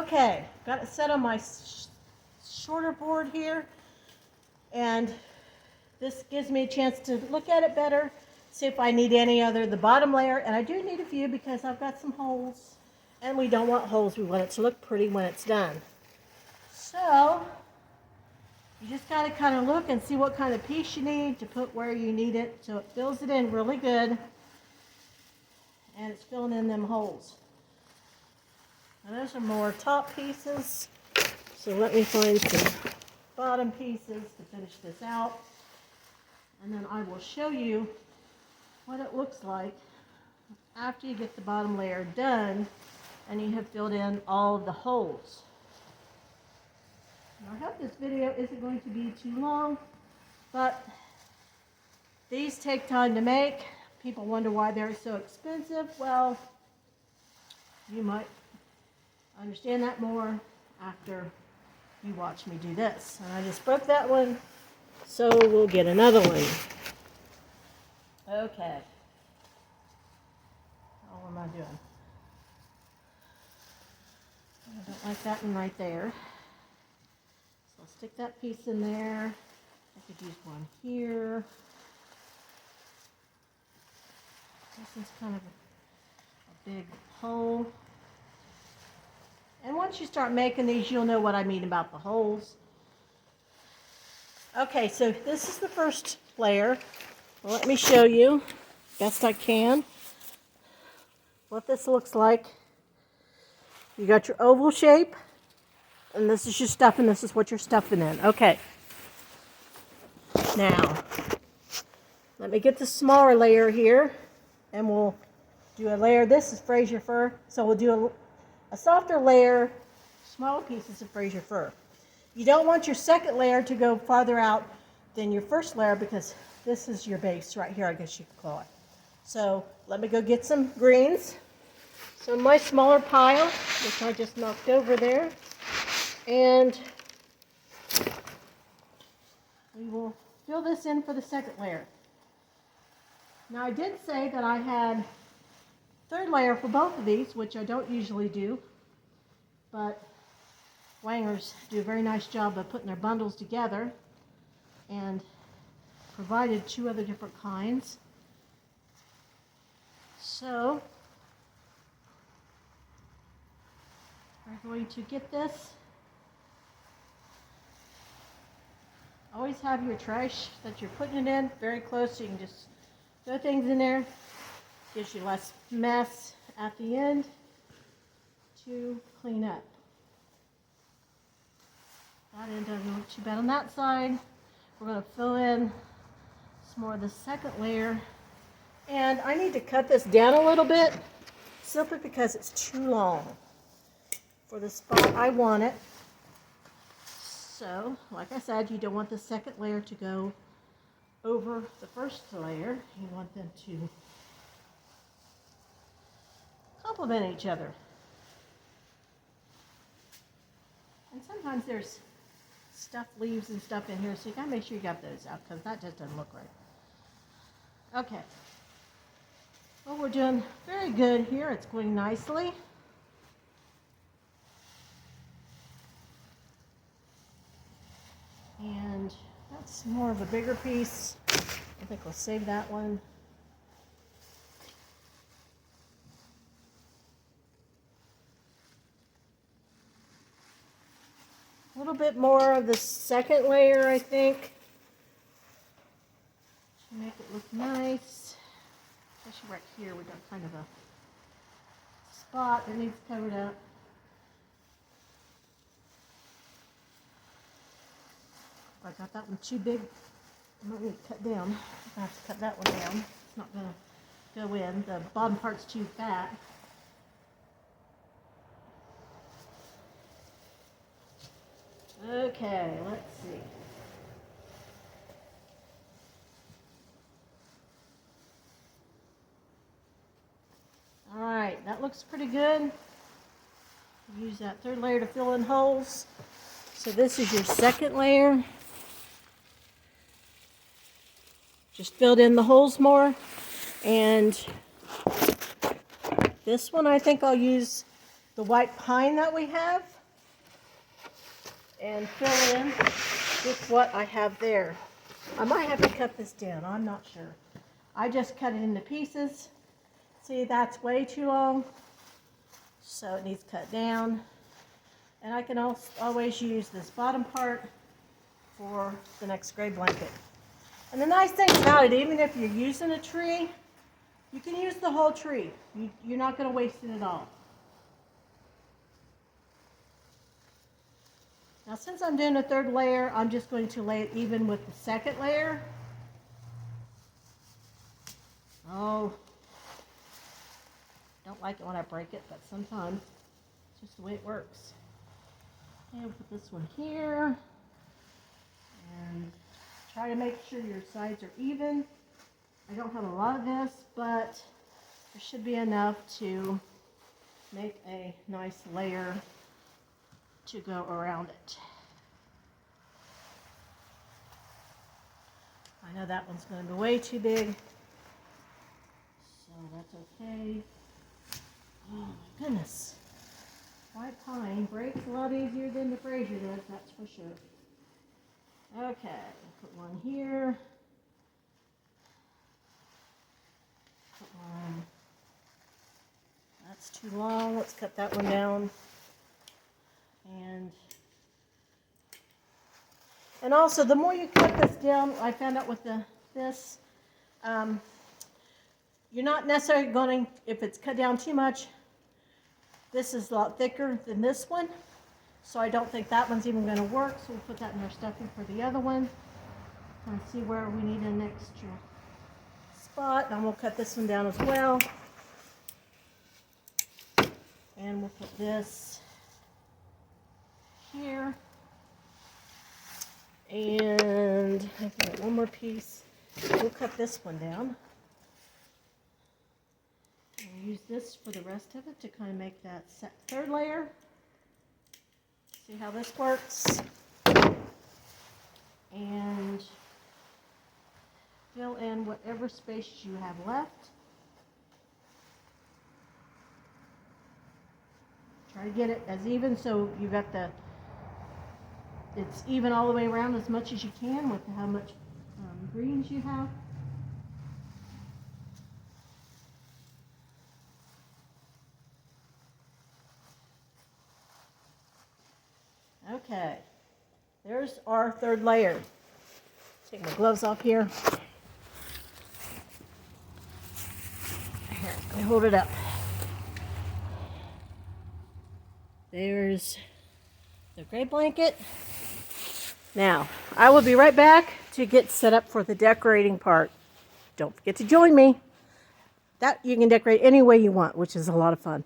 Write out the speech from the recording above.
Okay, got it set on my shorter board here, and this gives me a chance to look at it better, see if I need any other the bottom layer, and I do need a few because I've got some holes, and we don't want holes, we want it to look pretty when it's done. So you just got to kind of look and see what kind of piece you need to put where you need it so it fills it in really good and it's filling in them holes. Now those are more top pieces, so let me find some bottom pieces to finish this out, and then I will show you what it looks like after you get the bottom layer done and you have filled in all of the holes. Now, I hope this video isn't going to be too long, but these take time to make. People wonder why they're so expensive. Well, you might understand that more after you watch me do this. And I just broke that one, so we'll get another one. Okay. Oh, what am I doing? I don't like that one right there. So I'll stick that piece in there. I could use one here. This is kind of a big hole. And once you start making these, you'll know what I mean about the holes. Okay, so this is the first layer. Well, let me show you, best I can, what this looks like. You got your oval shape, and this is your stuff, and this is what you're stuffing in. Okay. Now, let me get the smaller layer here, and we'll do a layer. This is Fraser fir, so we'll do a softer layer, smaller pieces of Fraser fir. You don't want your second layer to go farther out than your first layer because this is your base right here, I guess you could call it. So let me go get some greens. So my smaller pile, which I just knocked over there, and we will fill this in for the second layer. Now I did say that I had third layer for both of these, which I don't usually do, but Wangers do a very nice job of putting their bundles together and provided two other different kinds. So we're going to get this. Always have your trash that you're putting it in very close so you can just throw things in there. Gives you less mess at the end to clean up. That end doesn't look too bad on that side. We're going to fill in some more of the second layer. And I need to cut this down a little bit simply because it's too long for the spot I want it. So, like I said, you don't want the second layer to go over the first layer. You want them to complement each other. And sometimes there's stuffed leaves and stuff in here, so you gotta make sure you got those out because that just doesn't look right. Okay. Well, we're doing very good here. It's going nicely. And that's more of a bigger piece. I think we'll save that one. A little bit more of the second layer, I think, to make it look nice. Especially right here, we got kind of a spot that needs covered up. I got that one too big. I might need to cut down. I have to cut that one down. It's not going to go in. The bottom part's too fat. Okay, let's see. All right, that looks pretty good. Use that third layer to fill in holes. So this is your second layer. Just filled in the holes more. And this one I think I'll use the white pine that we have and fill in with what I have there. I might have to cut this down, I'm not sure. I just cut it into pieces. See, that's way too long, so it needs cut down. And I can also always use this bottom part for the next gray blanket. And the nice thing about it, even if you're using a tree, you can use the whole tree. You're not going to waste it at all. Now, since I'm doing a third layer, I'm just going to lay it even with the second layer. Oh, don't like it when I break it, but sometimes it's just the way it works. Okay, we'll put this one here and try to make sure your sides are even. I don't have a lot of this, but there should be enough to make a nice layer to go around it. I know that one's going to be way too big, so that's okay. Oh my goodness. White pine breaks a lot easier than the Fraser does, that's for sure. Okay, put one here. Put one. That's too long. Let's cut that one down. And also, the more you cut this down, I found out with this, you're not necessarily going to, if it's cut down too much, this is a lot thicker than this one, so I don't think that one's even going to work, so we'll put that in our stuffing for the other one. And see where we need an extra spot, and we'll cut this one down as well. And we'll put this here. And I've got one more piece. We'll cut this one down. I'll use this for the rest of it to kind of make that third layer. See how this works. And fill in whatever space you have left. Try to get it as even so you got it's even all the way around as much as you can with how much greens you have. Okay, there's our third layer. Take my gloves off here. Here, let me hold it up. There's the gray blanket. Now, I will be right back to get set up for the decorating part. Don't forget to join me. That you can decorate any way you want, which is a lot of fun.